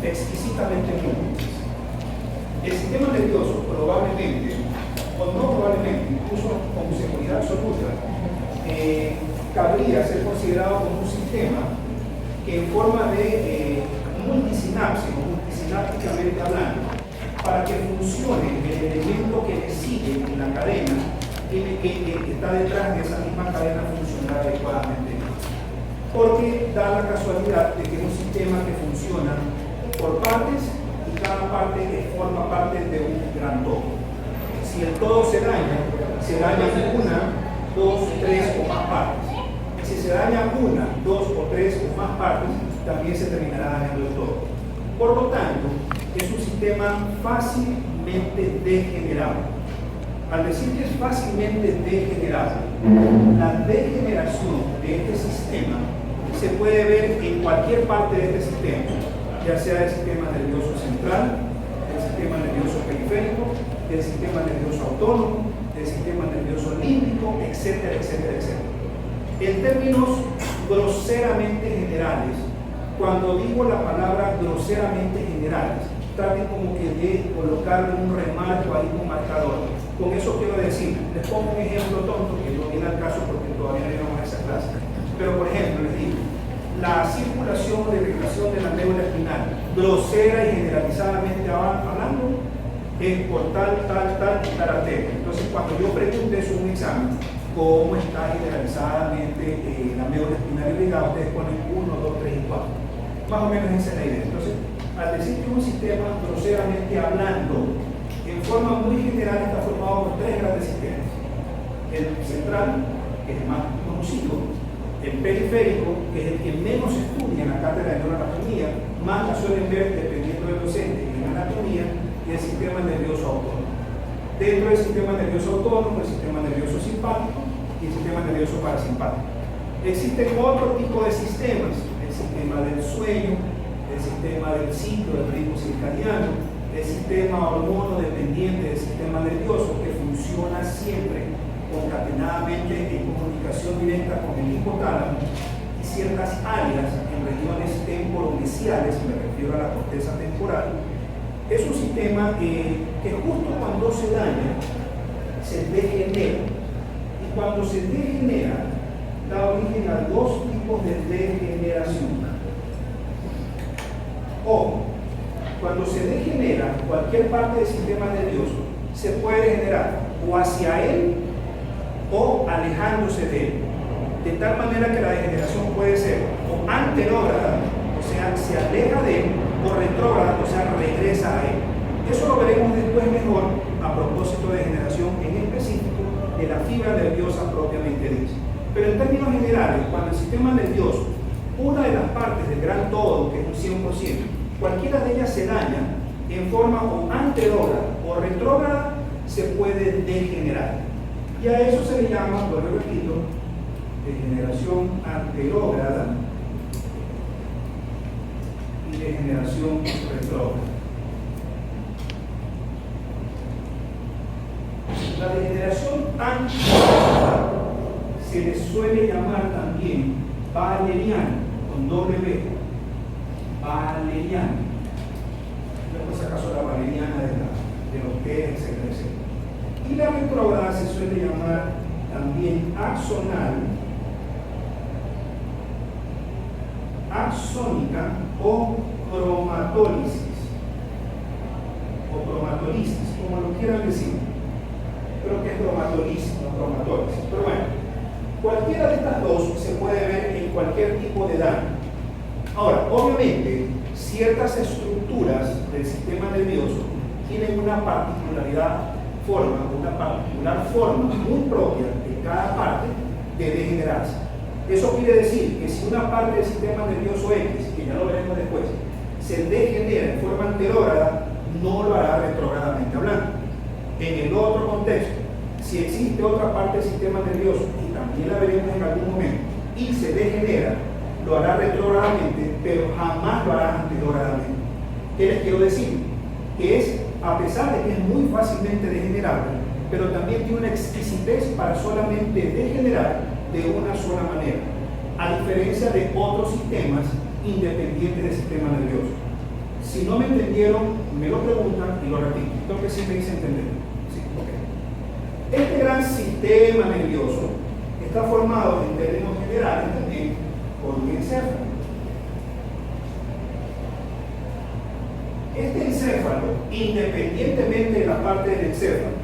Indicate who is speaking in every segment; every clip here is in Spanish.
Speaker 1: exquisitamente múltiples. El sistema nervioso probablemente, o no probablemente, incluso con seguridad absoluta, cabría ser considerado como un sistema que en forma de multisinapsis o multisinápticamente hablando, para que funcione el elemento que le sigue en la cadena, tiene que está detrás de esa misma cadena funcionar adecuadamente. Porque da la casualidad de que es un sistema que funciona por partes y cada parte forma parte de un gran todo. Si el todo se dañan una, dos, tres o más partes. Si se daña una, dos o tres o más partes, también se terminará dañando el todo. Por lo tanto, es un sistema fácilmente degenerable. Al decir que es fácilmente degenerable, la degeneración de este sistema se puede ver en cualquier parte de este sistema, ya sea el sistema nervioso central, el sistema nervioso periférico, el sistema nervioso autónomo, el sistema nervioso límbico, etcétera, etcétera, etcétera. En términos groseramente generales, cuando digo la palabra groseramente generales, traten como que de colocarle un remarco ahí con marcador. Con eso quiero decir, les pongo un ejemplo tonto que no viene al caso porque todavía no llegamos a esa clase. Pero por ejemplo, les digo, la circulación o irrigación de la médula espinal, grosera y generalizadamente hablando, es por tal arteria. Entonces, cuando yo pregunte eso en un examen, cómo está generalizadamente la médula espinal irrigada, ustedes ponen 1, 2, 3 y 4. Más o menos esa es la idea. Entonces, al decir que un sistema, groseramente hablando, en forma muy general está formado por tres grandes sistemas. El central, que es el más conocido, el periférico, que es el que menos se estudia en la cátedra de neuroanatomía, más la suelen ver dependiendo del docente en anatomía, y el sistema nervioso autónomo. Dentro del sistema nervioso autónomo, el sistema nervioso simpático y el sistema nervioso parasimpático. Existen otro tipo de sistemas, el sistema del sueño, el sistema del ciclo, del ritmo circadiano, el sistema hormonodependiente del sistema nervioso que funciona siempre concatenadamente en comunicación directa con el hipotálamo y ciertas áreas en regiones temporomesiales, me refiero a la corteza temporal. Es un sistema que justo cuando se daña, se degenera. Y cuando se degenera, da origen a dos tipos de degeneración. O, cuando se degenera cualquier parte del sistema nervioso, se puede generar o hacia él o alejándose de él. De tal manera que la degeneración puede ser o anterógrada, o sea, se aleja de él, o retrógrada, o sea, regresa a él. Eso lo veremos después mejor a propósito de degeneración en específico de la fibra nerviosa propiamente dicha. Pero en términos generales, cuando el sistema nervioso, una de las partes del gran todo, que es un 100%, cualquiera de ellas se daña en forma o anterógrada o retrógrada, se puede degenerar. Y a eso se le llama, lo repito, degeneración anterógrada y degeneración retrógrada. La degeneración anterógrada se le suele llamar también valeriana, con doble B, valeriana. No por acaso la valeriana de los T, etcétera, etcétera. Y la retrógrada se suele llamar también axónica o cromatólisis, como lo quieran decir. Creo que es cromatólisis, no cromatólisis. Pero bueno, cualquiera de estas dos se puede ver en cualquier tipo de daño. Ahora, obviamente, ciertas estructuras del sistema nervioso tienen una particular forma muy propia de cada parte de degenerarse. Eso quiere decir que si una parte del sistema nervioso X, que ya lo veremos después, se degenera en forma anterógrada, no lo hará retrógradamente hablando. En el otro contexto, si existe otra parte del sistema nervioso, y también la veremos en algún momento, y se degenera, lo hará retrógradamente, pero jamás lo hará anterógradamente. ¿Qué les quiero decir? Que es, a pesar de que es muy fácilmente degenerable, pero también tiene una exquisitez para solamente degenerar de una sola manera, a diferencia de otros sistemas independientes del sistema nervioso. Si no me entendieron, me lo preguntan y lo repito. Creo que sí me hice entender. Sí, okay. Este gran sistema nervioso está formado en términos generales también por un encéfalo. Este encéfalo, independientemente de la parte del encéfalo,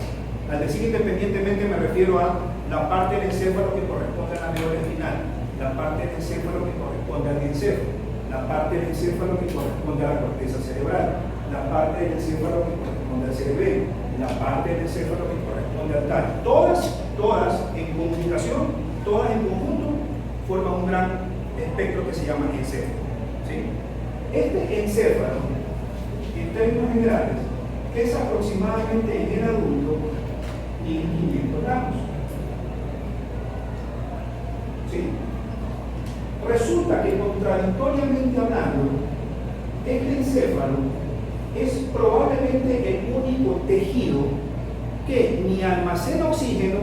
Speaker 1: al decir independientemente me refiero a la parte del encéfalo que corresponde a la médula espinal, la parte del encéfalo que corresponde al encéfalo, la parte del encéfalo que corresponde a la corteza cerebral, la parte del encéfalo que corresponde al cerebelo, la parte del encéfalo que corresponde al tallo. Todas en comunicación, todas en conjunto, forman un gran espectro que se llama encéfalo. ¿Sí? Este encéfalo, en términos generales, pesa aproximadamente en el adulto 1.500 gramos. ¿Sí? Resulta que, contradictoriamente hablando, este encéfalo es probablemente el único tejido que ni almacena oxígeno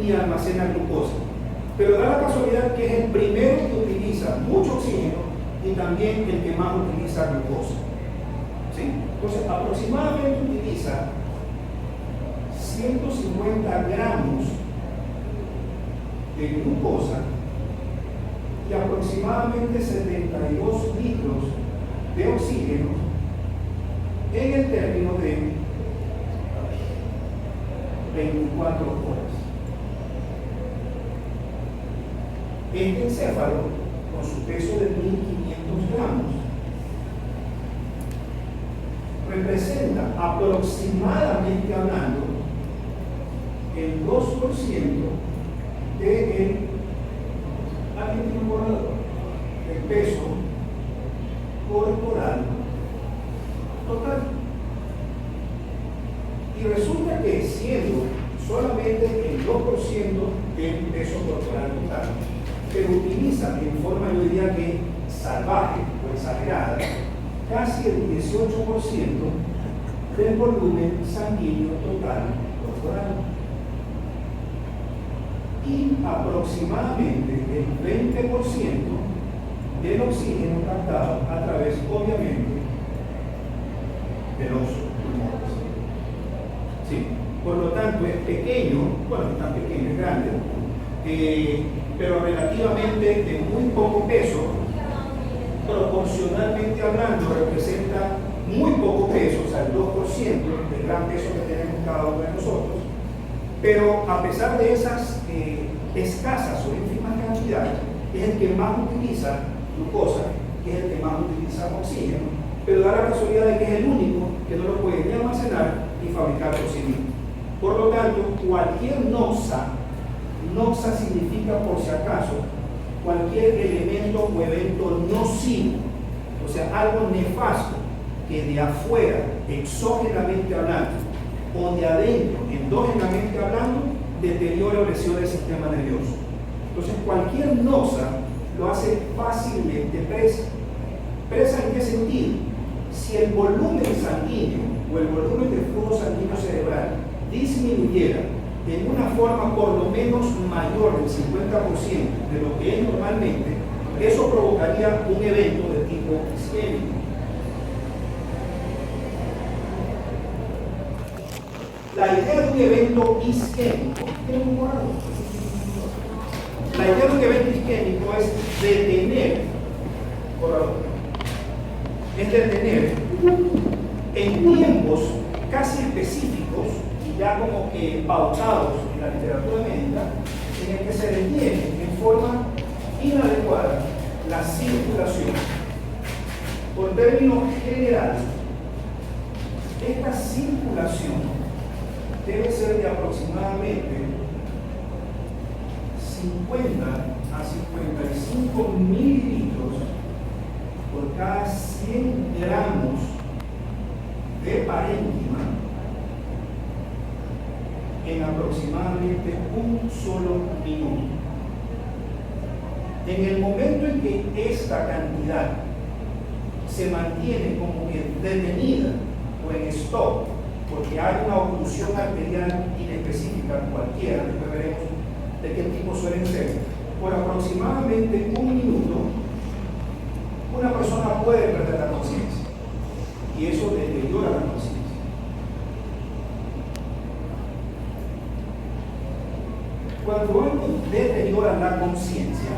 Speaker 1: ni almacena glucosa. Pero da la casualidad que es el primero que utiliza mucho oxígeno y también el que más utiliza glucosa. ¿Sí? Entonces, aproximadamente utiliza 150 gramos de glucosa y aproximadamente 72 litros de oxígeno en el término de 24 horas. Este encéfalo, con su peso de 1.500 gramos, representa aproximadamente hablando el 2% del peso corporal total. Y resulta que, siendo solamente el 2% del peso corporal total, pero utiliza en forma, yo diría que salvaje o exagerada, casi el 18% del volumen sanguíneo total corporal. Y aproximadamente el 20% del oxígeno captado a través, obviamente, de los pulmones. Sí. Por lo tanto, es pequeño, bueno, tan pequeño, es grande, pero relativamente de muy poco peso, proporcionalmente hablando, representa muy poco peso, o sea, el 2% del gran peso que tenemos cada uno de nosotros. Pero a pesar de esas escasas o ínfimas cantidades, es el que más utiliza glucosa, que es el que más utiliza oxígeno, pero da la casualidad de que es el único que no lo puede ni almacenar ni fabricar por sí mismo. Por lo tanto, cualquier noxa significa, por si acaso, cualquier elemento o evento nocivo, o sea, algo nefasto que de afuera, exógenamente hablando, o de adentro, endógenamente hablando, deteriora o lesiona el sistema nervioso. Entonces, cualquier noxa lo hace fácilmente presa. ¿Presa en qué sentido? Si el volumen sanguíneo o el volumen de flujo sanguíneo cerebral disminuyera en una forma por lo menos mayor del 50% de lo que es normalmente, eso provocaría un evento de tipo isquémico. La idea de un evento isquémico, la idea de un evento isquémico es detener en tiempos casi específicos y ya como que pautados en la literatura médica, en el que se detiene en forma inadecuada la circulación. Por términos generales, esta circulación debe ser de aproximadamente 50 a 55 mililitros por cada 100 gramos de parénquima en aproximadamente un solo minuto. En el momento en que esta cantidad se mantiene como que detenida o en stop, porque hay una oclusión arterial inespecífica cualquiera, después veremos de qué tipo suelen ser, por aproximadamente un minuto, una persona puede perder la conciencia. y eso deteriora la conciencia. Cuando algo deteriora la conciencia,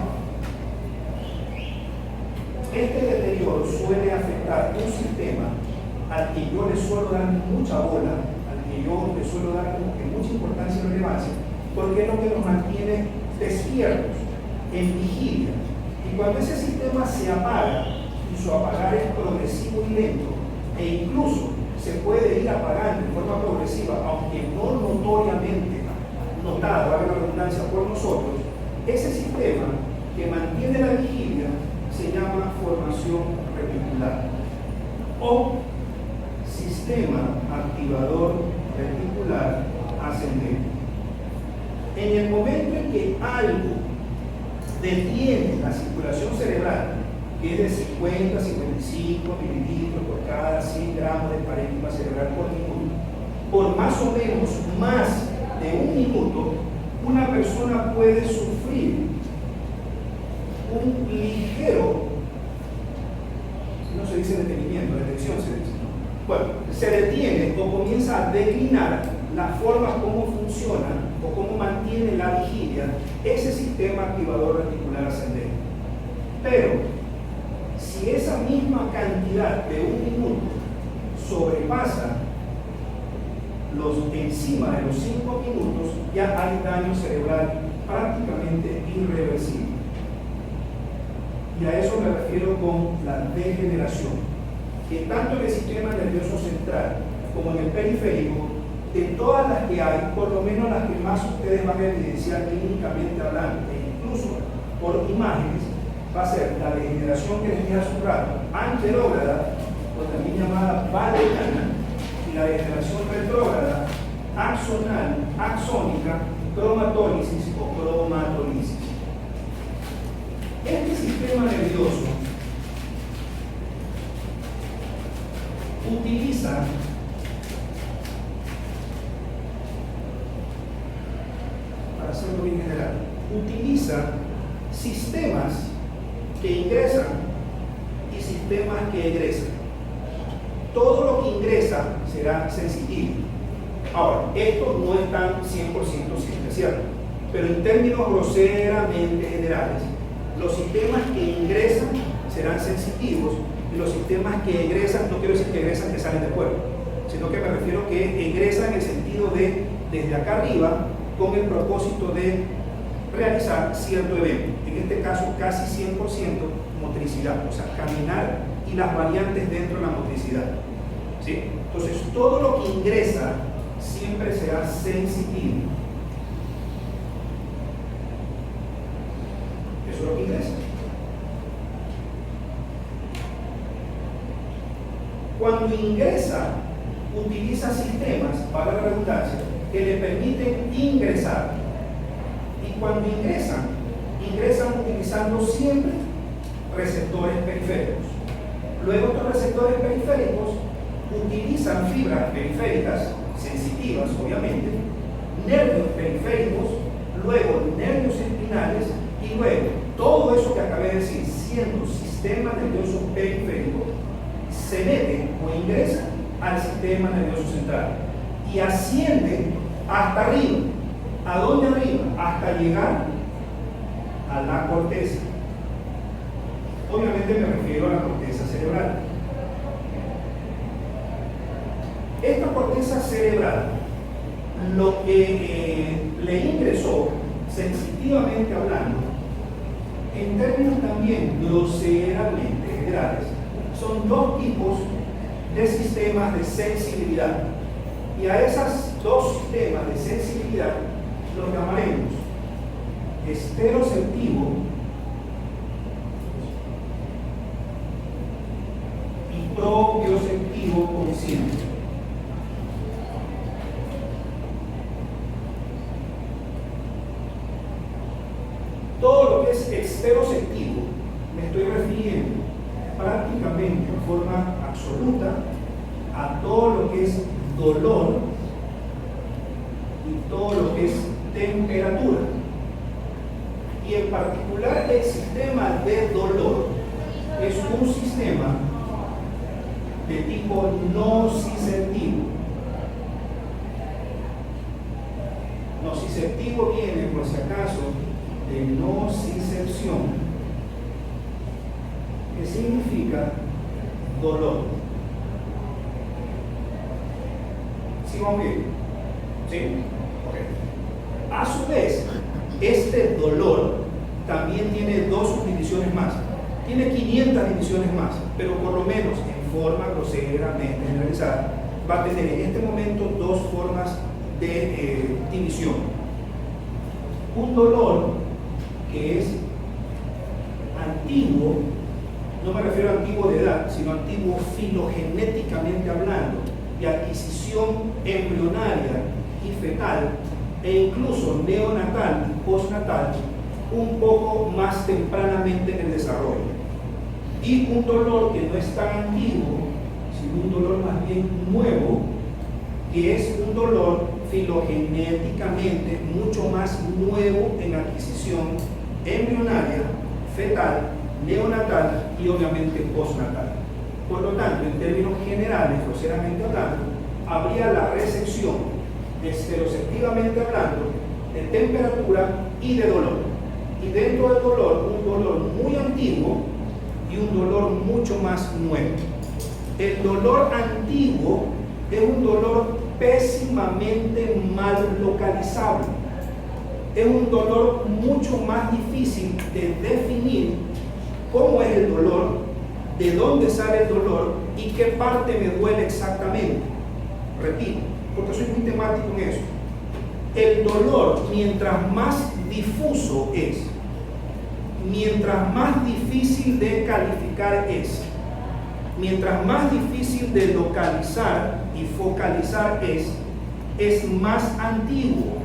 Speaker 1: este deterioro suele afectar un sistema al que yo le suelo dar mucha bola, al que yo le suelo dar como que mucha importancia y relevancia, porque es lo que nos mantiene despiertos, en vigilia. Y cuando ese sistema se apaga, y su apagar es progresivo y lento, e incluso se puede ir apagando de forma progresiva, aunque no notoriamente notado, valga la redundancia, por nosotros, ese sistema que mantiene la vigilia se llama formación reticular o sistema activador reticular ascendente. En el momento en que algo detiene la circulación cerebral, que es de 50 a 55 mililitros por cada 100 gramos de parénquima cerebral por minuto, por más o menos más de un minuto, una persona puede sufrir un ligero, no se dice detenimiento, detención se dice, ¿no? Bueno, se detiene o comienza a declinar la forma como funciona o cómo mantiene la vigilia ese sistema activador reticular ascendente. Pero si esa misma cantidad de un minuto sobrepasa encima de los 5 minutos, ya hay daño cerebral prácticamente irreversible. Y a eso me refiero con la degeneración, que tanto en el sistema nervioso central como en el periférico, de todas las que hay, por lo menos las que más ustedes van a evidenciar clínicamente hablando, e incluso por imágenes, va a ser la degeneración que les dije hace un rato, anterógrada, o también llamada valeriana, y la degeneración retrógrada, axonal, axónica, cromatólisis o cromatolisis. Este sistema nervioso utiliza para hacerlo bien general, utiliza sistemas que ingresan y sistemas que egresan. Todo lo que ingresa será sensitivo. Ahora, esto no es tan 100% siempre cierto, pero en términos groseramente generales, los sistemas que ingresan serán sensitivos y los sistemas que egresan, no quiero decir que egresan que salen del cuerpo, sino que me refiero que egresan en el sentido de desde acá arriba con el propósito de realizar cierto evento, en este caso casi 100% motricidad, o sea, caminar y las variantes dentro de la motricidad. ¿Sí? Entonces, todo lo que ingresa siempre será sensitivo. Eso es lo que ingresa. Cuando ingresa, utiliza sistemas, para la redundancia, que le permiten ingresar. Y cuando ingresan utilizando siempre receptores periféricos. Luego estos receptores periféricos utilizan fibras periféricas, sensitivas obviamente, nervios periféricos, luego nervios espinales y luego todo eso que acabé de decir, siendo sistema nervioso periférico, se mete o ingresa al sistema nervioso central y asciende hasta arriba. ¿A dónde arriba? Hasta llegar a la corteza. Obviamente me refiero a la corteza cerebral. Esta corteza cerebral, lo que le ingresó, sensitivamente hablando, en términos también groseramente generales, son dos tipos de sistemas de sensibilidad. Y a esos dos sistemas de sensibilidad los llamaremos esteroceptivo y propioceptivo consciente. Todo lo que es esteroceptivo me estoy refiriendo prácticamente en forma absoluta a todo lo que es dolor y todo lo que es temperatura. Y en particular el sistema de dolor es un sistema de tipo nociceptivo. Nociceptivo viene, por si acaso, de nocicepción, que significa dolor. ¿Sí vamos bien? ¿Sí? Ok. A su vez, este dolor también tiene dos subdivisiones más. Tiene 500 divisiones más, pero por lo menos en forma groseramente generalizada va a tener en este momento dos formas de división. Un dolor que es antiguo, no me refiero a antiguo de edad, sino antiguo filogenéticamente hablando, de adquisición embrionaria y fetal, e incluso neonatal y postnatal, un poco más tempranamente en el desarrollo. Y un dolor que no es tan antiguo, sino un dolor más bien nuevo, que es un dolor filogenéticamente mucho más nuevo en adquisición embrionaria, fetal, neonatal y obviamente postnatal. Por lo tanto, en términos generales, groseramente hablando, habría la recepción, estereoceptivamente hablando, de temperatura y de dolor. Y dentro del dolor, un dolor muy antiguo y un dolor mucho más nuevo. El dolor antiguo es un dolor pésimamente mal localizable. Es un dolor mucho más difícil de definir cómo es el dolor, de dónde sale el dolor y qué parte me duele exactamente. Repito, porque soy muy temático en eso. El dolor, mientras más difuso es, mientras más difícil de calificar es, mientras más difícil de localizar y focalizar es más antiguo.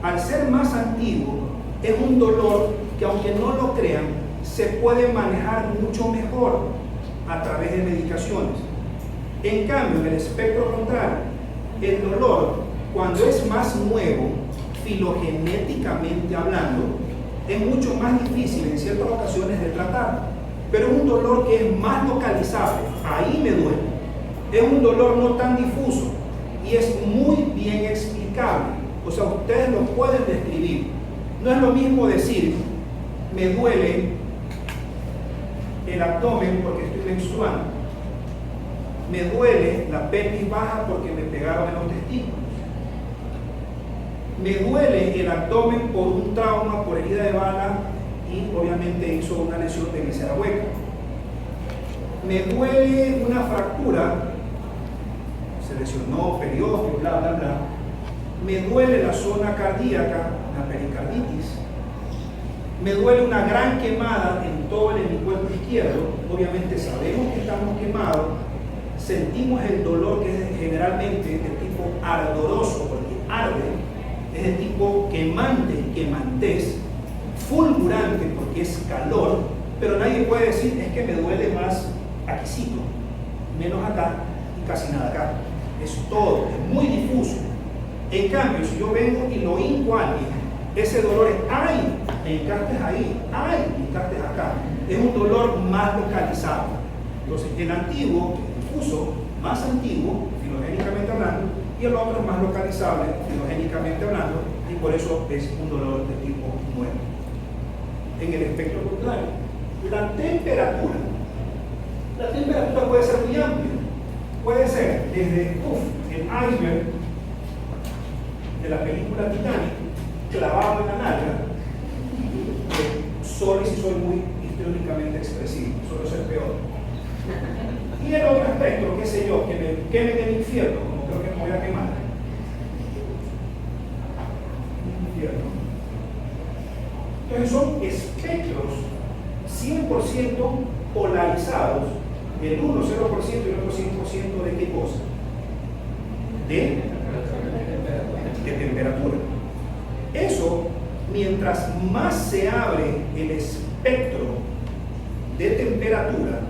Speaker 1: Al ser más antiguo, es un dolor que, aunque no lo crean, se puede manejar mucho mejor a través de medicaciones. En cambio, en el espectro contrario, el dolor, cuando es más nuevo, filogenéticamente hablando, es mucho más difícil en ciertas ocasiones de tratar, pero es un dolor que es más localizable. Ahí me duele. Es un dolor no tan difuso y es muy bien explicable. O sea, ustedes lo pueden describir. No es lo mismo decir, me duele el abdomen porque estoy menstruando, me duele la pelvis baja porque me pegaron en los testículos, me duele el abdomen por un trauma, por herida de bala y obviamente hizo una lesión de visera hueca, me duele una fractura, se lesionó periósteo, bla bla bla, me duele la zona cardíaca, la pericarditis, me duele una gran quemada en todo el hemisferio izquierdo. Obviamente sabemos que estamos quemados, sentimos el dolor que es generalmente de tipo ardoroso porque arde, es de tipo quemante, quemantés, fulgurante porque es calor, pero nadie puede decir es que me duele más aquícito, menos acá y casi nada acá. Es todo, es muy difuso. En cambio, si yo vengo y lo hinco a alguien, ese dolor es, ¡ay! Me hincaste ahí, ¡ay! Me hincaste acá. Es un dolor más localizado. Entonces, el antiguo, el difuso, más antiguo, filogénicamente hablando, y el otro es más localizable, filogénicamente hablando, y por eso es un dolor de tipo nuevo. En el espectro contrario, la temperatura puede ser muy amplia. Puede ser desde el iceberg de la película Titanic, clavado en la nalga, solo si soy muy histriónicamente expresivo, suelo ser peor. Y el otro espectro, qué sé yo, que me quemen en el infierno, como creo que me voy a quemar. Infierno. Entonces son espectros 100% polarizados, el uno 0% y el otro 100% de qué cosa? De temperatura. Eso, mientras más se abre el espectro de temperatura,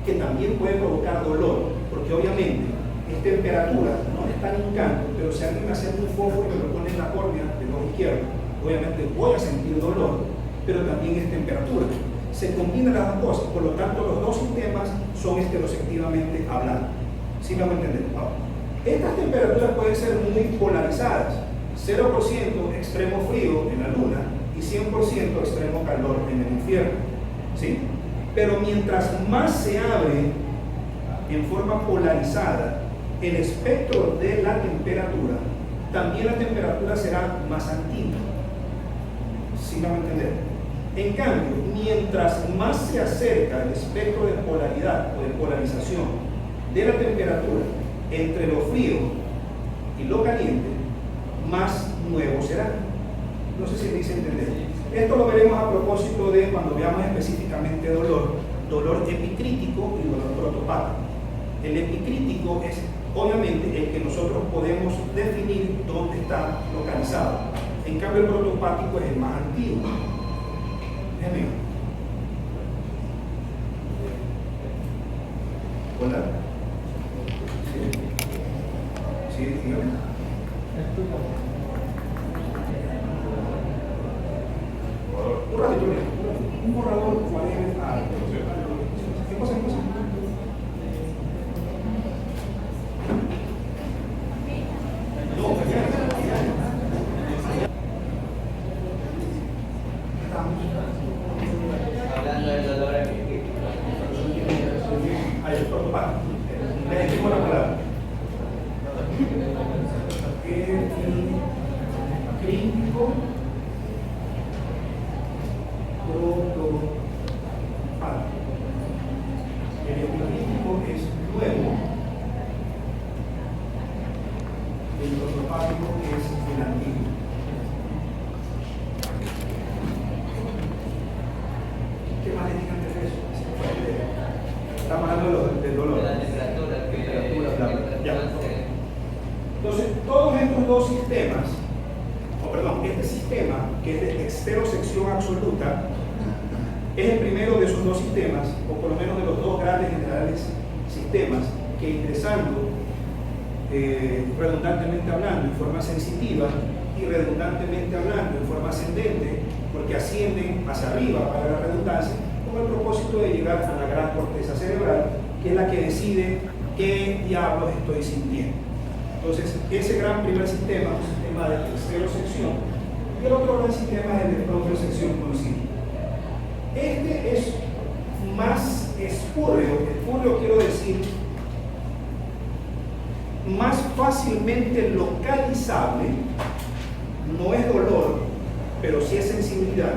Speaker 1: que también puede provocar dolor, porque obviamente es temperatura, no es tan hincando, pero si alguien me hace un fósforo y me lo pone en la córnea del ojo izquierdo, obviamente voy a sentir dolor, pero también es temperatura. se combinan las dos cosas, por lo tanto los dos sistemas son estereosectivamente hablando. ¿Sí me van a entender? Ahora, estas temperaturas pueden ser muy polarizadas, 0% extremo frío en la luna y 100% extremo calor en el infierno, ¿sí? Pero mientras más se abre en forma polarizada el espectro de la temperatura, también la temperatura será más antigua. ¿Sí me van a entender? En cambio, mientras más se acerca el espectro de polaridad o de polarización de la temperatura entre lo frío y lo caliente, más nuevo será. No sé si me hice entender. Esto lo veremos a propósito de cuando veamos específicamente dolor epicrítico y dolor protopático. El epicrítico es obviamente el que nosotros podemos definir dónde está localizado. En cambio, el protopático es el más antiguo. Déjenme. Hola. Sí, dígame. Un ratito, un borrador 40. ¿Qué cosa?
Speaker 2: Hablando del dolor epicrítico.
Speaker 1: Ahí es protopático. Les explico la palabra. Epicrítico, protopático. El epicrítico es nuevo. El protopático es el antiguo. ¿Qué más le digan de eso? Estamos hablando del dolor.
Speaker 2: De la temperatura que
Speaker 1: Ya. Entonces, todos estos dos sistemas, este sistema que es de estereosección absoluta, es el primero de esos dos sistemas, o por lo menos de los dos grandes generales sistemas, que ingresando redundantemente hablando en forma sensitiva y redundantemente hablando en forma ascendente, porque ascienden hacia arriba para la redundancia, con el propósito de llegar a la gran corteza cerebral, que es la que decide qué diablos estoy sintiendo. Entonces, ese gran primer sistema es un sistema de estereosección, y el otro gran sistema es el de propiosección consciente. Este es más espúreo quiero decir, más fácilmente localizable. No es dolor, pero sí es sensibilidad.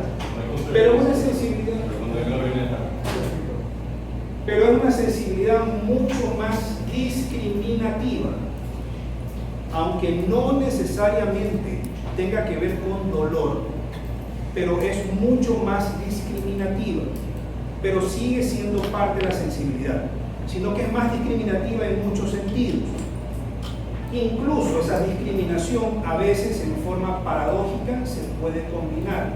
Speaker 1: Pero es una sensibilidad. Pero es una sensibilidad mucho más discriminativa, aunque no necesariamente tenga que ver con dolor, pero es mucho más discriminativa, pero sigue siendo parte de la sensibilidad, sino que es más discriminativa en muchos sentidos. Incluso esa discriminación a veces en forma paradójica se puede combinar.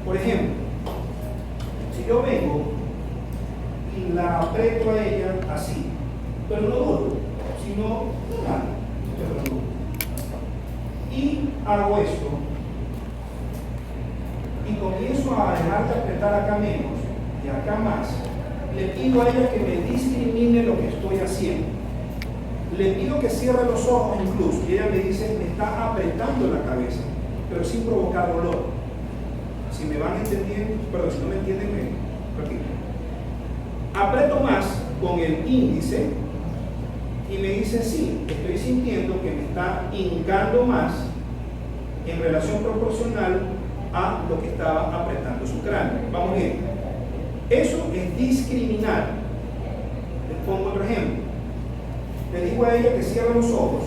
Speaker 1: Por ejemplo, si yo vengo y la aprieto a ella así, pero no duro, sino normal, pero no duro, y hago esto y comienzo a dejar de apretar acá menos y acá más, le pido a ella que me discrimine lo que estoy haciendo. Le pido que cierre los ojos incluso, y ella me dice, me está apretando la cabeza, pero sin provocar dolor. Si me van entendiendo, perdón, si no me entienden, me repito. Aprieto más con el índice y me dice, sí, estoy sintiendo que me está hincando más en relación proporcional a lo que estaba apretando su cráneo. Vamos bien. Eso es discriminar. Les pongo otro ejemplo. Le digo a ella que cierre los ojos,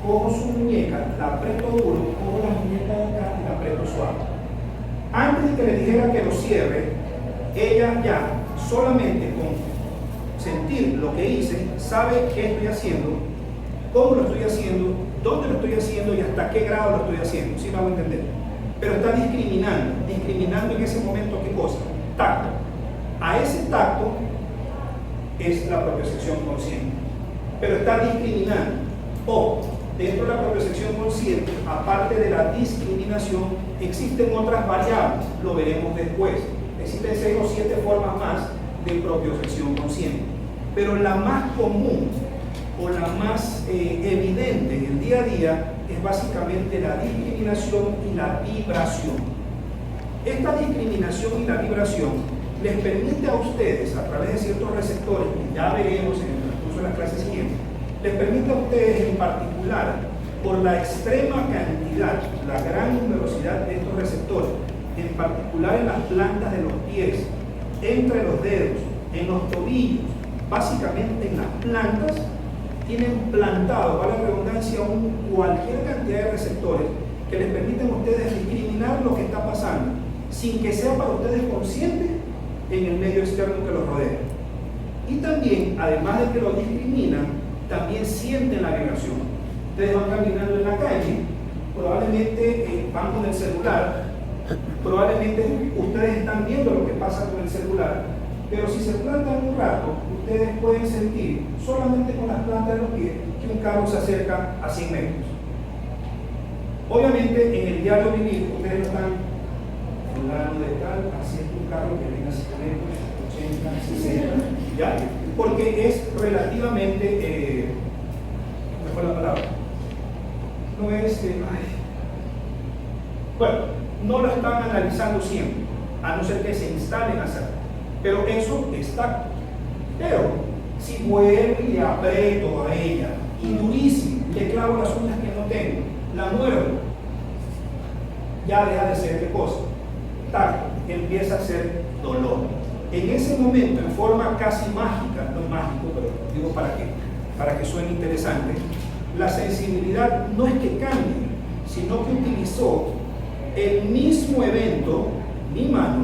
Speaker 1: cojo su muñeca, la aprieto duro, cojo la muñeca de acá y la aprieto suave. Antes de que le dijera que lo cierre, ella ya solamente con sentir lo que hice, sabe qué estoy haciendo, cómo lo estoy haciendo, dónde lo estoy haciendo y hasta qué grado lo estoy haciendo. ¿Sí me hago entender? Pero está discriminando en ese momento qué cosa, tacto. A ese tacto es la propiocepción consciente. Pero está discriminando. O dentro de la propiocepción consciente, aparte de la discriminación, existen otras variables, lo veremos después. Existen 6 o 7 formas más de propiocepción consciente, pero la más común o la más evidente en el día a día es básicamente la discriminación y la vibración. Esta discriminación y la vibración les permite a ustedes, a través de ciertos receptores, que ya veremos en el transcurso de las clases siguientes, les permite a ustedes en particular, por la extrema cantidad, la gran numerosidad de estos receptores, en particular en las plantas de los pies, entre los dedos, en los tobillos, básicamente en las plantas, tienen plantado, para la redundancia, cualquier cantidad de receptores que les permiten a ustedes discriminar lo que está pasando, sin que sea para ustedes consciente en el medio externo que los rodea. Y también, además de que lo discriminan, también sienten la vibración. Ustedes van caminando en la calle, probablemente van con el celular, probablemente ustedes están viendo lo que pasa con el celular, pero si se plantan un rato, ustedes pueden sentir solamente con las plantas de los pies que un carro se acerca a 100 metros. Obviamente en el diario vivir ustedes no están fulano de tal haciendo un carro que venga a 100 metros, 80, 60, ¿ya? Porque es relativamente, ¿me fue la palabra? No es, bueno, no lo están analizando siempre, a no ser que se instalen a hacerlo. Pero eso está. Pero si vuelvo y le aprieto a ella y durísimo, le clavo las uñas que no tengo, la muerdo, ya deja de ser qué cosa, tacto, empieza a ser dolor. En ese momento, en forma casi mágica, no mágico, pero digo para que suene interesante, la sensibilidad no es que cambie, sino que utilizó el mismo evento, mi mano,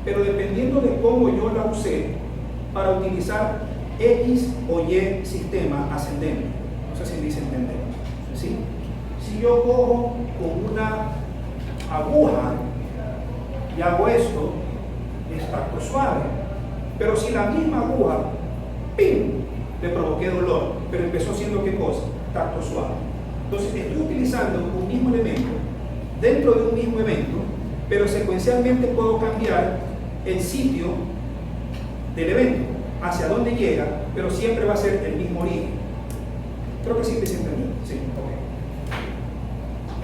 Speaker 1: pero dependiendo de cómo yo la usé, para utilizar X o Y sistema ascendente. No sé si me dice entender. ¿Sí? Si yo cojo con una aguja y hago esto, es tacto suave. Pero si la misma aguja, ¡pim!, le provoqué dolor, pero empezó siendo ¿qué cosa? Tacto suave. Entonces estoy utilizando un mismo elemento dentro de un mismo evento, pero secuencialmente puedo cambiar el sitio del evento, hacia dónde llega, pero siempre va a ser el mismo origen. Creo que sí me siento bien. Sí, ok.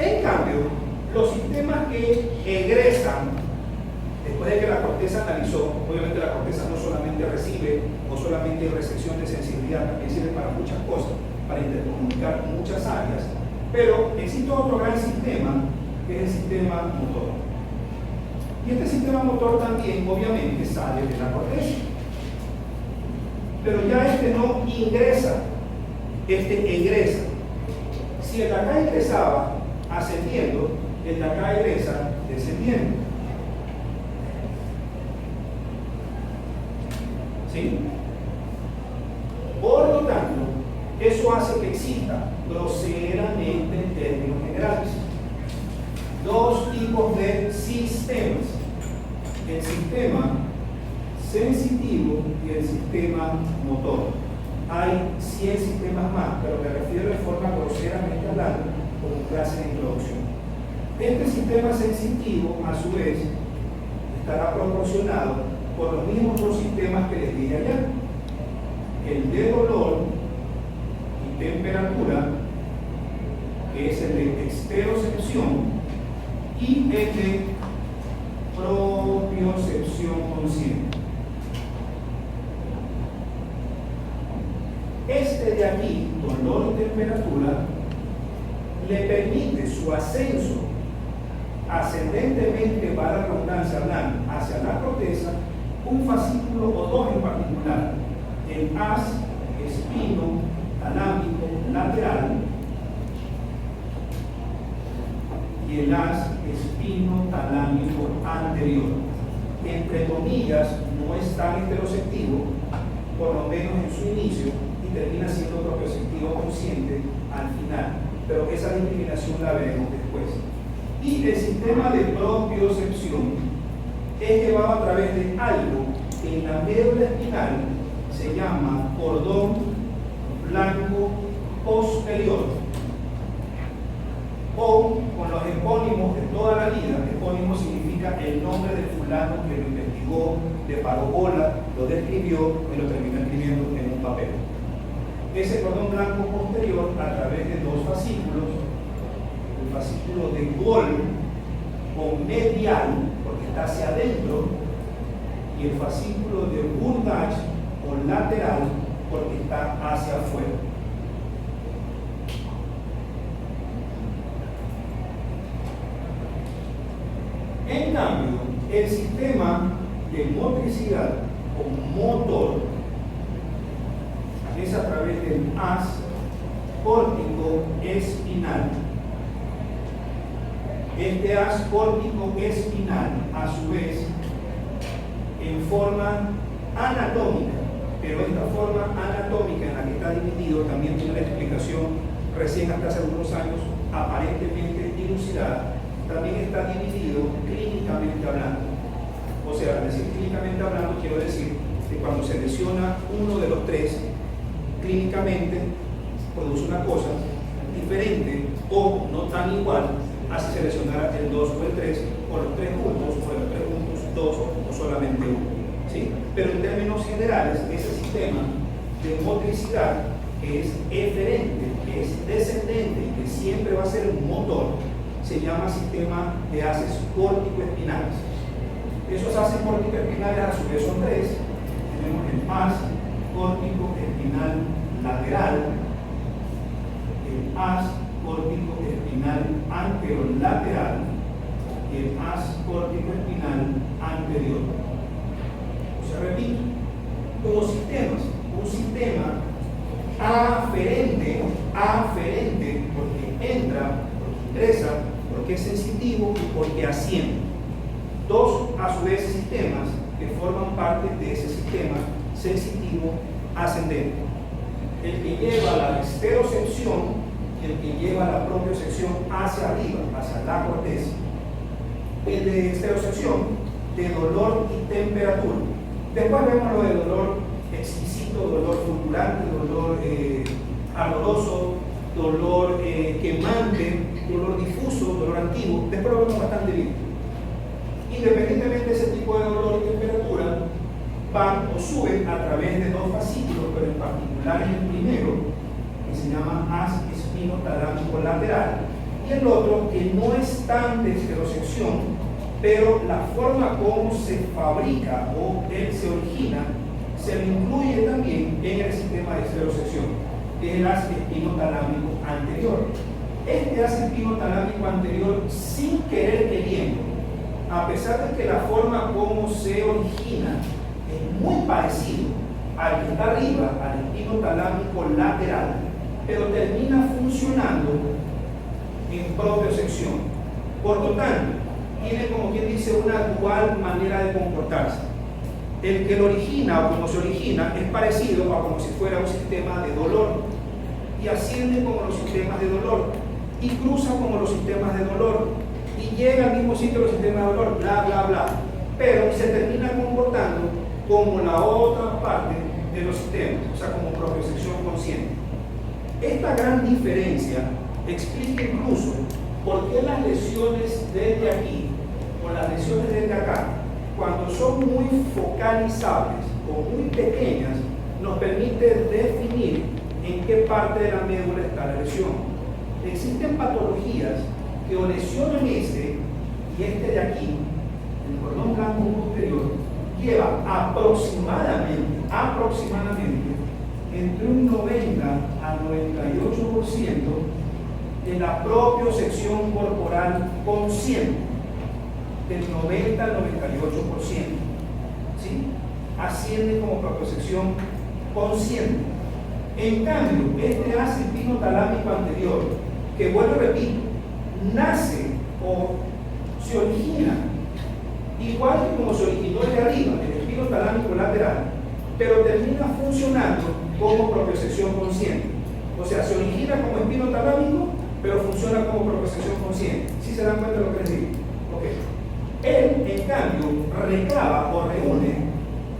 Speaker 1: En cambio, los sistemas que egresan, después de que la corteza analizó, obviamente la corteza no solamente recibe o solamente recepción de sensibilidad, también sirve para muchas cosas, para intercomunicar muchas áreas, pero existe otro gran sistema, que es el sistema motor. Y este sistema motor también, obviamente, sale de la corteza. Pero ya este no ingresa, este egresa. Si el de acá ingresaba ascendiendo, el de acá egresa descendiendo. ¿Sí? Por lo tanto, eso hace que exista groseramente en términos generales dos tipos de sistemas: el sistema sensitivo y el sistema motor. Hay 100 sistemas más, pero me refiero de forma groseramente hablando como clase de introducción. Este sistema sensitivo, a su vez, estará proporcionado por los mismos dos sistemas que les dije allá: el de dolor y temperatura, que es el de estereocepción, y el de propiocepción consciente. Este de aquí, dolor y temperatura, le permite su ascenso ascendentemente, para la redundancia hablando, hacia la corteza, un fascículo o dos en particular: el haz espino talámico lateral y el haz espino talámico anterior. Entre comillas, no es tan heteroceptivo, por lo menos en su inicio, y termina siendo propioceptivo consciente al final, pero esa discriminación la veremos después. Y el sistema de propiocepción es llevado a través de algo que en la médula espinal se llama cordón blanco posterior, o con los epónimos de toda la vida. Epónimo significa significa el nombre del fulano que lo investigó, le paró bola, lo describió y lo terminó escribiendo en un papel. Ese cordón blanco posterior, a través de dos fascículos, el fascículo de Gol con medial, porque está hacia adentro, y el fascículo de Burdach con lateral, porque está hacia afuera. En cambio, el sistema de motricidad o motor es a través del haz córtico espinal. Este haz córtico espinal, a su vez, en forma anatómica, pero esta forma anatómica en la que está dividido también tiene una explicación recién hasta hace algunos años aparentemente dilucidada. También está dividido clínicamente hablando. O sea, al decir clínicamente hablando, quiero decir que cuando se lesiona uno de los tres, clínicamente produce una cosa diferente o no tan igual a si se lesionara el 2 o el 3, o los tres juntos, o los tres juntos, dos o solamente uno. ¿Sí? Pero en términos generales, ese sistema de motricidad que es eferente, que es descendente y que siempre va a ser un motor, se llama sistema de haces córtico-espinales. Esos haces córtico-espinales a su vez son tres. Tenemos el haz córtico-espinal lateral, el haz córtico-espinal anterolateral y el haz córtico-espinal anterior. O sea, repito, como sistemas, un sistema aferente porque entra, porque ingresa, porque es sensitivo y porque asciende. Dos, a su vez, sistemas que forman parte de ese sistema sensitivo ascendente. El que lleva la esterocepción y el que lleva la propiocepción hacia arriba, hacia la corteza. El de esterocepción, de dolor y temperatura. Después vemos lo de dolor exquisito, dolor fulgurante, dolor ardoroso, dolor quemante, dolor difuso, dolor antiguo. Después lo vemos bastante bien. Independientemente de ese tipo de dolor y temperatura, van o suben a través de dos fascículos, pero en particular en el primero, que se llama haz espinotalámico lateral, y el otro que no es tan de esterocepción, pero la forma como se fabrica o él se origina, se lo incluye también en el sistema de esterocepción, que es el haz espinotalámico anterior. Este haz espinotalámico anterior, sin querer queriendo, a pesar de que la forma como se origina es muy parecido al que está arriba, al espinotalámico lateral, pero termina funcionando en propiocepción. Por lo tanto, tiene, como quien dice, una dual manera de comportarse. El que lo origina o como se origina es parecido a como si fuera un sistema de dolor, y asciende como los sistemas de dolor, y cruza como los sistemas de dolor, y llega al mismo sitio los sistemas de dolor, bla, bla, bla, pero se termina comportando como la otra parte de los sistemas, o sea, como propiocepción consciente. Esta gran diferencia explica incluso por qué las lesiones desde aquí o las lesiones desde acá, cuando son muy focalizables o muy pequeñas, nos permite definir en qué parte de la médula está la lesión. Existen patologías que o lesionan este y este de aquí, el cordón blanco posterior, lleva aproximadamente entre un 90 a 98% de la propiocepción corporal consciente, del 90 al 98%, ¿sí? Asciende como propiocepción consciente. En cambio, este haz espinotalámico anterior, que vuelvo y repito, nace o se origina igual que como se originó de arriba, el espinotalámico lateral, pero termina funcionando como propiocepción consciente. O sea, se origina como espinotalámico, pero funciona como propiocepción consciente. ¿Sí se dan cuenta de lo que les digo? Okay. Él, en cambio, recaba o reúne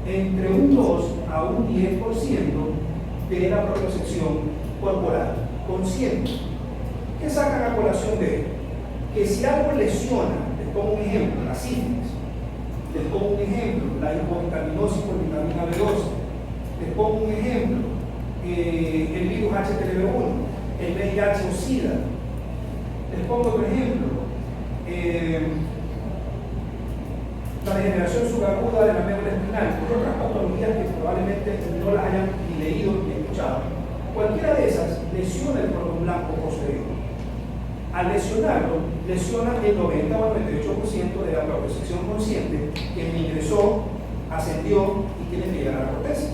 Speaker 1: entre un 2 a un 10% de la propiocepción corporal consciente. ¿Qué sacan a colación de él? Que si algo lesiona, Les pongo un ejemplo, la sífilis. Les pongo un ejemplo, la hipovitaminosis por vitamina B12. Les pongo un ejemplo, el virus HTLV1, el VIH o SIDA. Les pongo otro ejemplo, la degeneración subaguda de la médula espinal, y otras patologías que probablemente no las hayan ni leído ni escuchado. Cualquiera de esas lesiona el cordón blanco posterior. Al lesionarlo, lesiona el 90 o el 98% de la propiocepción consciente que me ingresó, ascendió y tiene que llegar a la corteza.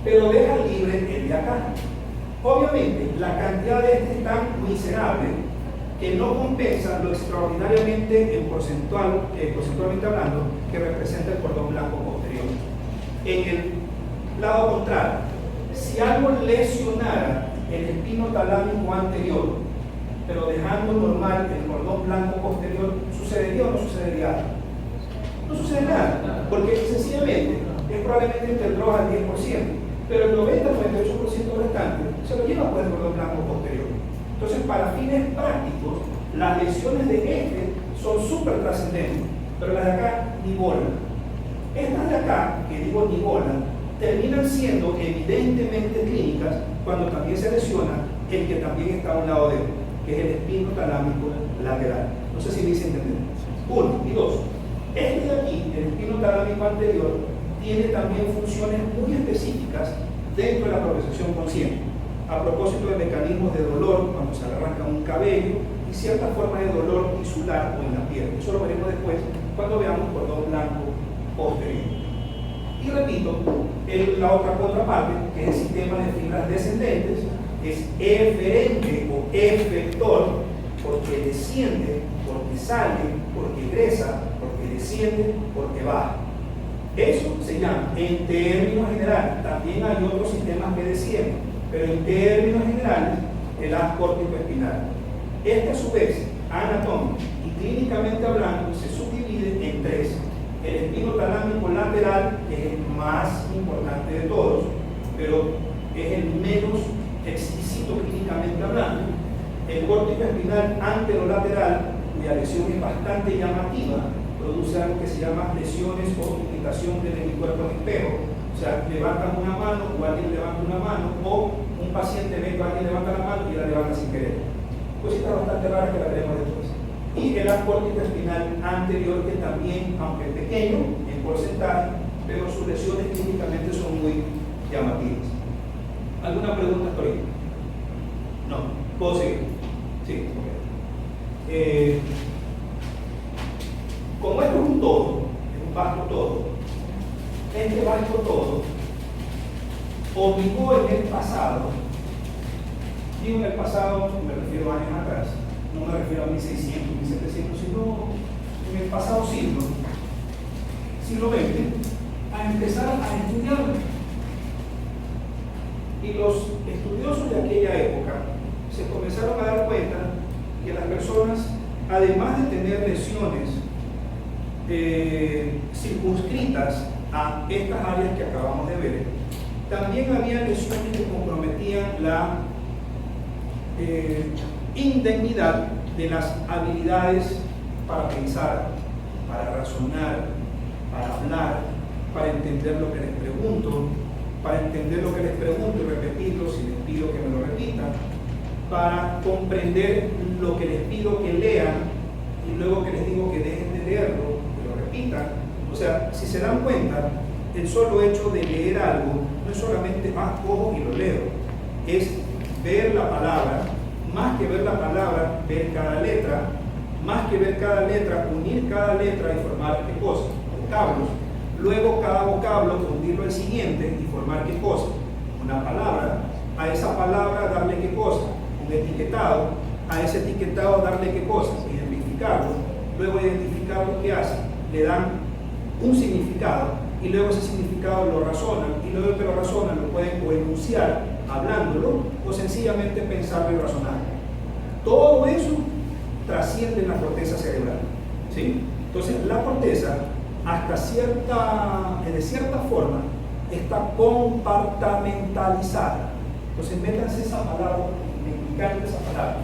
Speaker 1: Pero deja libre el de acá. Obviamente, la cantidad de este es tan miserable que no compensa lo extraordinariamente porcentualmente hablando, que representa el cordón blanco posterior. En el lado contrario, si algo lesionara el espino talámico anterior, pero dejando normal el cordón blanco posterior, ¿sucedería o no sucedería algo? No sucede nada, porque sencillamente es probablemente entre el 2 al 10%, pero el 90-98% restante se lo lleva por el cordón blanco posterior. Entonces, para fines prácticos, las lesiones de este son súper trascendentes, pero las de acá ni bola. Estas de acá, que digo ni bola, terminan siendo evidentemente clínicas cuando también se lesiona el que también está a un lado de él, que es el espino talámico lateral. No sé si me hice entender. 1 y 2. Este de aquí, el espino talámico anterior, tiene también funciones muy específicas dentro de la propiocepción consciente. A propósito de mecanismos de dolor cuando se arranca un cabello y cierta forma de dolor tisular o en la piel. Eso lo veremos después cuando veamos cordón blanco posterior. Y repito, la otra contraparte, que es el sistema de fibras descendentes, es eferente o efector, porque desciende, porque sale, porque ingresa, porque desciende, porque baja. Eso se llama, en términos generales, también hay otros sistemas que descienden, pero en términos generales, el haz córtico espinal. Este a su vez, anatómico y clínicamente hablando, se subdivide en 3. El espino talámico lateral, que es el más importante de todos, pero es el menos exquisito clínicamente hablando. El córtico espinal anterolateral, cuya lesión es bastante llamativa, produce algo que se llama lesiones o imitación del hemicuerpo en espejo. O sea, levantan una mano o alguien levanta una mano, o un paciente ve que alguien levanta la mano y la levanta sin querer. Cosita bastante rara que la veremos después. Y el haz córtico espinal anterior, que también, aunque pequeño en porcentaje, pero sus lesiones clínicamente son muy llamativas. ¿Alguna pregunta hasta ahorita? No. ¿Puedo seguir? Sí. Okay. Como esto es un todo, es un vasto todo, este vasto todo obligó en el pasado, digo en el pasado, me refiero a años atrás, no me refiero a 1600, 1700, sino en el pasado siglo XX, a empezar a estudiar. Y los estudiosos de aquella época se comenzaron a dar cuenta que las personas, además de tener lesiones circunscritas a estas áreas que acabamos de ver, también había lesiones que comprometían la indemnidad de las habilidades para pensar, para razonar, para hablar, para entender lo que les pregunto, para entender lo que les pregunto y repetirlo si les pido que me lo repitan, para comprender lo que les pido que lean y luego que les digo que dejen de leerlo, que lo repitan. O sea, si se dan cuenta, el solo hecho de leer algo no es solamente cojo y lo leo, es ver la palabra, más que ver la palabra, ver cada letra, más que ver cada letra, unir cada letra y formar qué cosa, vocablos. Luego cada vocablo unirlo al siguiente y formar qué cosa, una palabra. A esa palabra darle qué cosa, un etiquetado. A ese etiquetado darle qué cosa, identificarlo. Luego identificar lo que hace, le dan un significado y luego ese significado lo razonan, y luego que lo razonan lo pueden o enunciar hablándolo o sencillamente pensarlo y razonarlo. Todo eso trasciende en la corteza cerebral, ¿sí? Entonces la corteza, de cierta forma, está compartamentalizada. Entonces métanse esa palabra, me encanta esa palabra,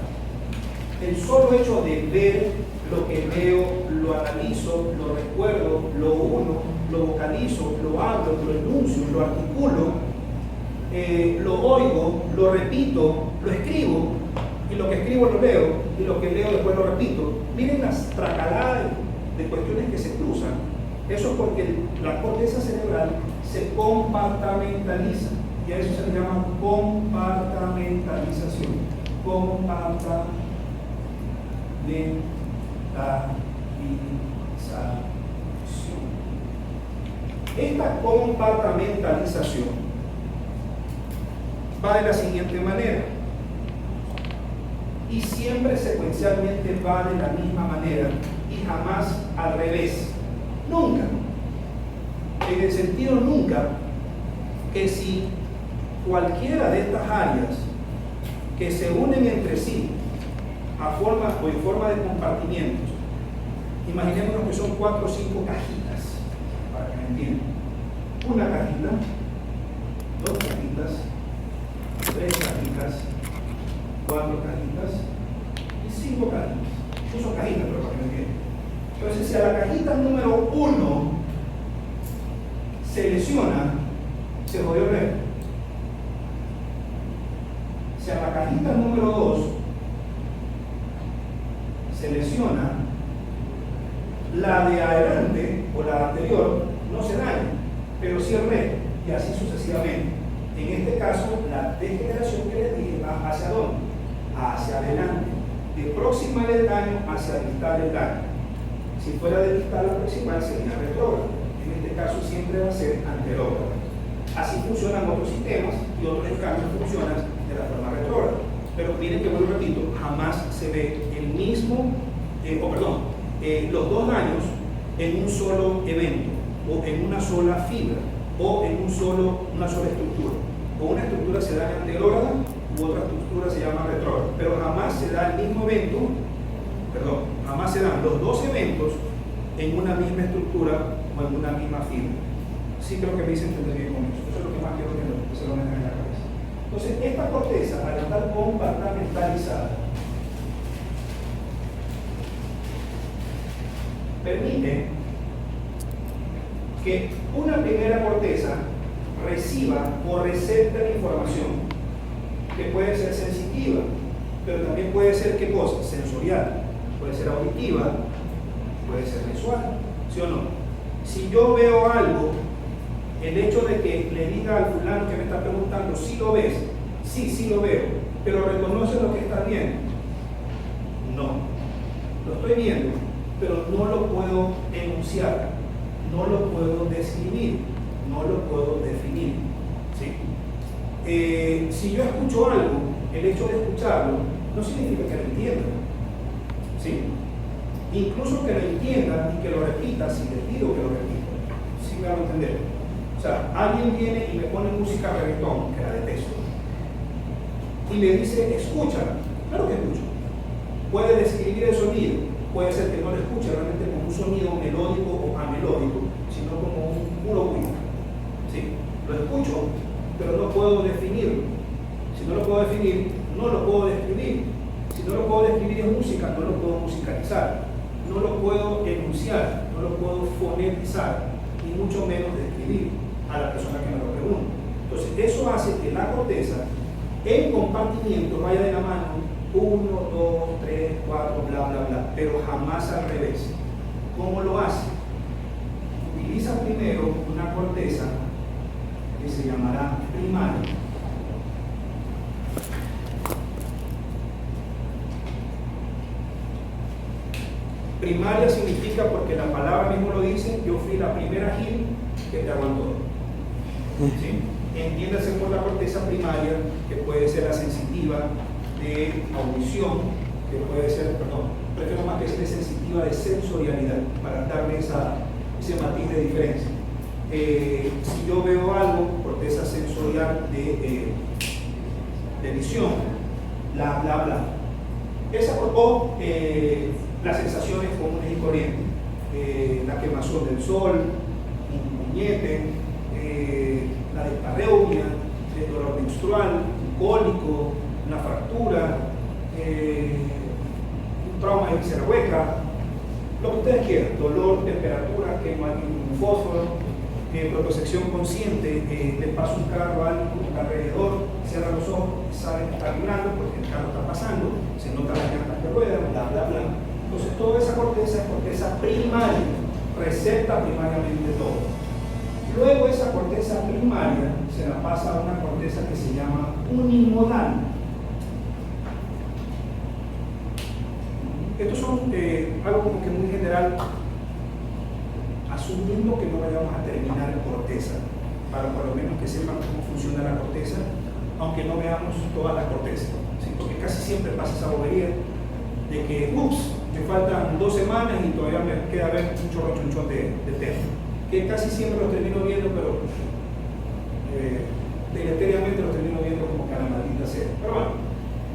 Speaker 1: El solo hecho de ver lo que veo, lo analizo, lo recuerdo, lo uno, lo vocalizo, lo hablo, lo enuncio, lo articulo, lo oigo, lo repito, lo escribo, y lo que escribo lo leo, y lo que leo después lo repito. Miren las tracaladas de cuestiones que se cruzan. Eso es porque la corteza cerebral se compartamentaliza, y a eso se le llama compartamentalización. Esta compartamentalización va de la siguiente manera, y siempre secuencialmente va de la misma manera y jamás al revés. Nunca, en el sentido nunca, que si cualquiera de estas áreas que se unen entre sí a forma o en forma de compartimientos, imaginémonos que son 4 o 5 cajitas, para que me entiendan. Una cajita, 2 cajitas, 3 cajitas, 4 cajitas y 5 cajitas. No son cajitas, pero para que me entiendan. Entonces, si a la cajita número 1 se lesiona, se jodió el resto. Si a la cajita número 2 se lesiona, la de adelante o la anterior no se daña, pero sí el resto, y así sucesivamente. En este caso, la degeneración que les dije va hacia dónde? Hacia adelante, de proximal el daño hacia distal el daño. Si fuera de distal a proximal sería retrógrado. En este caso siempre va a ser anterógrado. Así funcionan otros sistemas y otros cambios funcionan de la forma retrógrada. Pero miren que, vuelvo repito, jamás se ve el mismo, los dos daños en un solo evento, o en una sola fibra, o en una sola estructura. O una estructura se da anterógrada, u otra estructura se llama retrógrada. Pero jamás se da el mismo evento, jamás se dan los dos eventos en una misma estructura o en una misma fibra. Sí creo que me hice entender bien con eso. Eso es lo que más quiero que se lo metan en la cabeza. Entonces, esta corteza, al estar compartamentalizada, permite que una primera corteza reciba o recepte la información, que puede ser sensitiva, pero también puede ser, ¿qué cosa? Sensorial. Puede ser auditiva, puede ser visual, ¿sí o no? Si yo veo algo, el hecho de que le diga al fulano que me está preguntando, ¿sí lo ves? Sí lo veo, pero ¿reconoce lo que está viendo? No, lo estoy viendo, pero no lo puedo enunciar, no lo puedo describir, no lo puedo definir, ¿sí? Si yo escucho algo, el hecho de escucharlo no significa que lo entienda, ¿sí? Incluso que lo entienda y que lo repita, si les pido que lo repita, ¿sí me van a entender? O sea, alguien viene y me pone música reggaetón, que la detesto, y me dice, escúchala. Claro que escucho. Puede describir el sonido, puede ser que no lo escuche realmente como un sonido melódico o amelódico, sino como un puro ruido. ¿Sí? Lo escucho, pero no puedo definirlo. Si no lo puedo definir, no lo puedo describir. Si no lo puedo describir en música, no lo puedo musicalizar. No lo puedo enunciar, no lo puedo fonetizar, y mucho menos describir a la persona que me lo pregunta. Entonces, eso hace que la corteza en compartimiento vaya de la mano 1, 2, 3, 4, bla, bla, bla, pero jamás al revés. ¿Cómo lo hace? Utiliza primero una corteza que se llamará primaria. Primaria significa, porque la palabra mismo lo dice, yo fui la primera Gil que te aguantó. ¿Sí? Entiéndase por la corteza primaria, que puede ser la sensitiva de audición, que puede ser, prefiero más que ser sensitiva de sensorialidad, para darle ese matiz de diferencia. Si yo veo algo, corteza sensorial de visión, bla, bla, bla. Las sensaciones comunes y corrientes, la quemazón del sol, un puñete, la dispareunia, el dolor menstrual, un cólico, una fractura, trauma de víscera hueca, lo que ustedes quieran, dolor, temperatura, quema un fósforo, propiocepción consciente, le pasa un carro a alguien alrededor, cierra los ojos, sabe que está vibrando porque el carro está pasando, se nota las llantas que ruedan, bla, bla, bla. Entonces, toda esa corteza es corteza primaria, recepta primariamente todo. Luego, esa corteza primaria se la pasa a una corteza que se llama unimodal. Estos son algo como que muy general, asumiendo que no vayamos a terminar en corteza, para por lo menos que sepan cómo funciona la corteza, aunque no veamos toda la corteza, ¿sí? Porque casi siempre pasa esa bobería de que, ups, me faltan 2 semanas y todavía me queda ver un chorro de tema, que casi siempre los termino viendo, pero deleteriamente los termino viendo como que a la maldita sea. Pero bueno,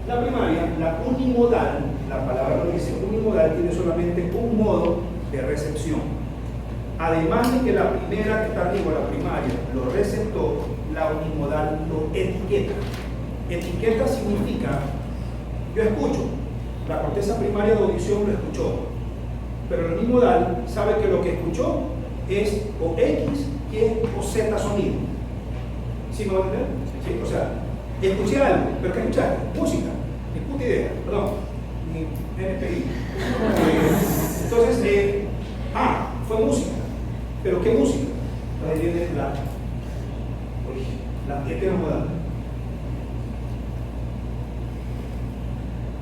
Speaker 1: la primaria, la unimodal, la palabra lo dice, unimodal tiene solamente un modo de recepción. Además de que la primera que está arriba, la primaria, lo receptó, la unimodal lo etiqueta. Etiqueta significa, yo escucho, la corteza primaria de audición lo escuchó, pero el unimodal sabe que lo que escuchó es o X, Y o Z sonido. ¿Sí me van a entender? Sí, o sea, escuché algo, pero ¿qué escuchaste? Música, ni puta idea, perdón, ni NPI. Entonces, fue música. ¿Pero qué música?